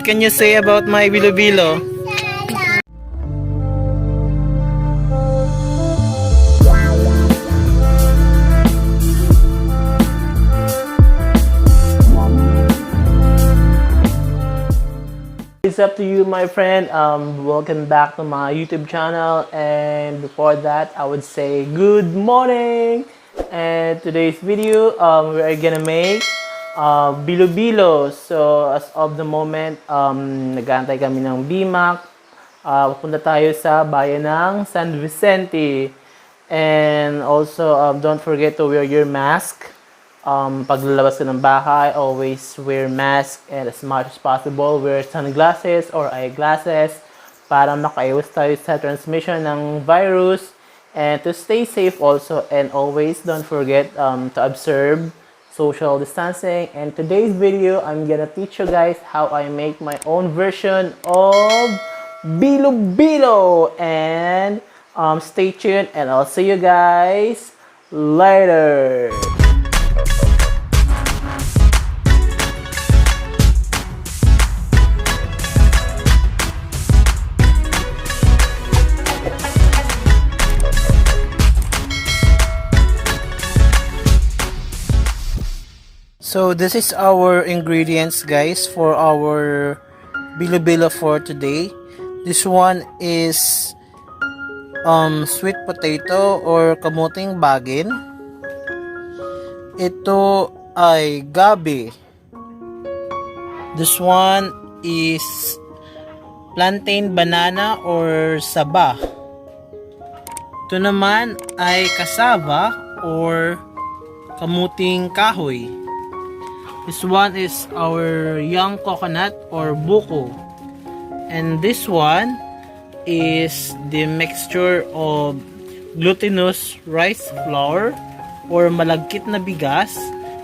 can you say about my Bilo-Bilo? It's up to you, my friend. Welcome back to my YouTube channel, and before that I would say good morning. And today's video we're gonna make Bilo-Bilo. So as of the moment nag-aantay kami ng BMAC. Pupunta tayo sa bayan ng San Vicente, and also don't forget to wear your mask. Paglalabas ka ng bahay, always wear mask, and as much as possible, wear sunglasses or eyeglasses para makaiwas tayo sa transmission ng virus, and to stay safe also, and always don't forget to observe social distancing. And today's video, I'm gonna teach you guys how I make my own version of Bilo-Bilo, and stay tuned, and I'll see you guys later. So this is our ingredients, guys, for our Bilo-Bilo for today. This one is sweet potato or kamoteng bagin. Ito ay gabi. This one is plantain banana or saba. Ito naman ay Casava or kamuting kahoy. This one is our young coconut or buko. And this one is the mixture of glutinous rice flour or malagkit na bigas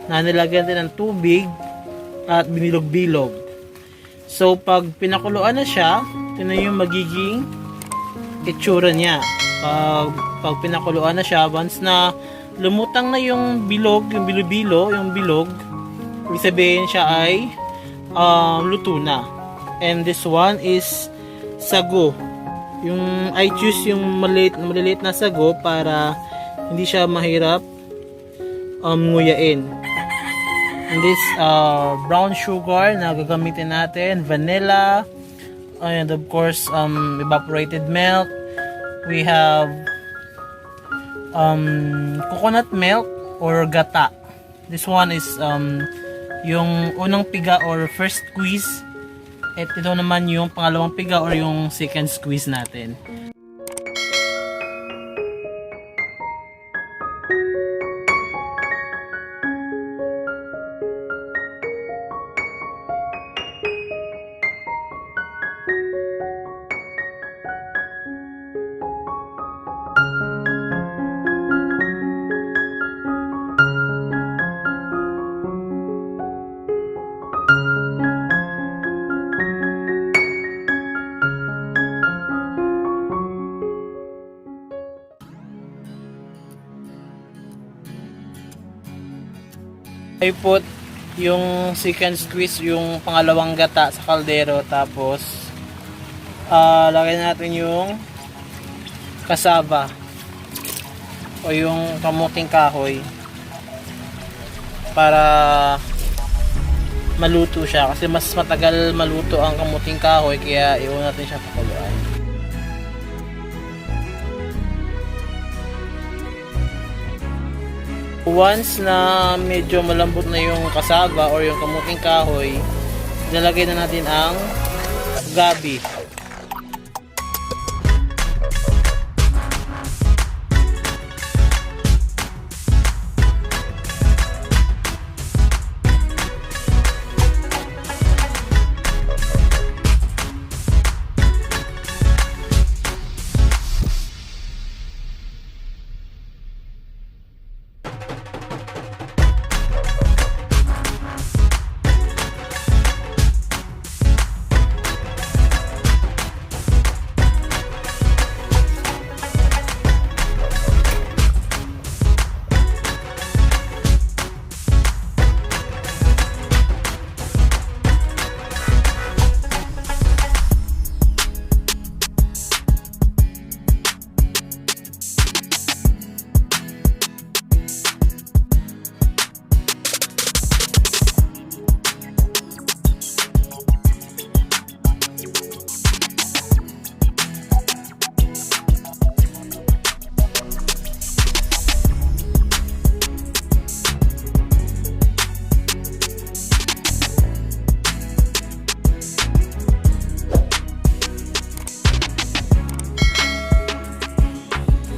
na nilagyan din ng tubig at binilog-bilog. So pag pinakuluan na siya, ito na yung magiging itsura niya. Pag pinakuluan na siya, once na lumutang na yung bilog, yung bilo-bilo, yung bilog, ibig sabihin siya ay luto na. And this one is sago. Yung I choose yung maliliit na sago para hindi siya mahirap nguyain. And this brown sugar na gagamitin natin, vanilla, and of course evaporated milk. We have coconut milk or gata. This one is yung unang piga or first squeeze, at ito naman yung pangalawang piga or yung second squeeze natin. I put yung second squeeze, yung pangalawang gata sa kaldero, tapos lagyan natin yung Casava o yung kamuting kahoy para maluto siya, kasi mas matagal maluto ang kamuting kahoy, kaya iwan natin siya pakuluan. Once na medyo malambot na yung kasaba or yung kamuting kahoy, nilagay na natin ang gabi.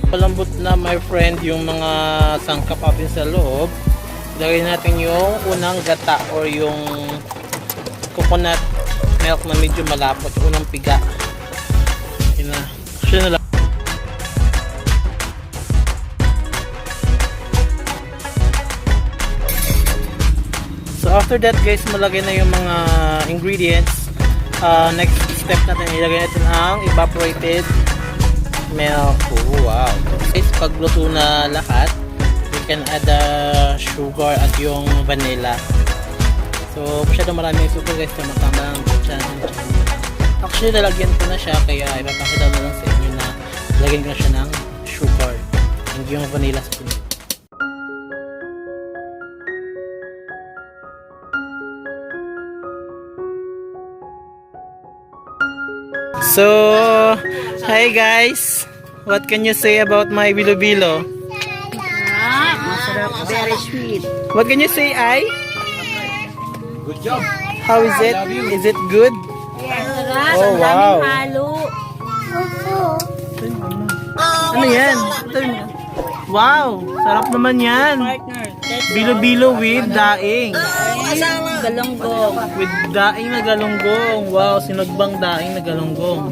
palambot na my friend yung mga sangkap natin sa loob, ilagay natin yung unang gata or yung coconut milk na medyo malapot, unang piga. Yun na. Siya na lang. So after that guys, malagay na yung mga ingredients. Next step natin, ilagay natin ang evaporated milk. Oh, wow. Guys, pagluto na lahat, we can add the sugar at yung vanilla. So masyadong maraming sugar guys, na matama lang dyan. Actually, lalagyan ko na siya, kaya ipapakita na lang sa inyo na lagyan ko na siya ng sugar and yung vanilla sa pinag. So, hi guys! What can you say about my Bilo-Bilo? Masarap, very sweet. What can you say, Ai? Good job. How is it? Is it good? Masarap, Oh, ang wow. daming halo. Ano yan? Wow! Sarap naman yan! Partner, that's Bilo-Bilo with daing. galonggong. With daing na galunggong. Wow, sinagbang daing na galunggong.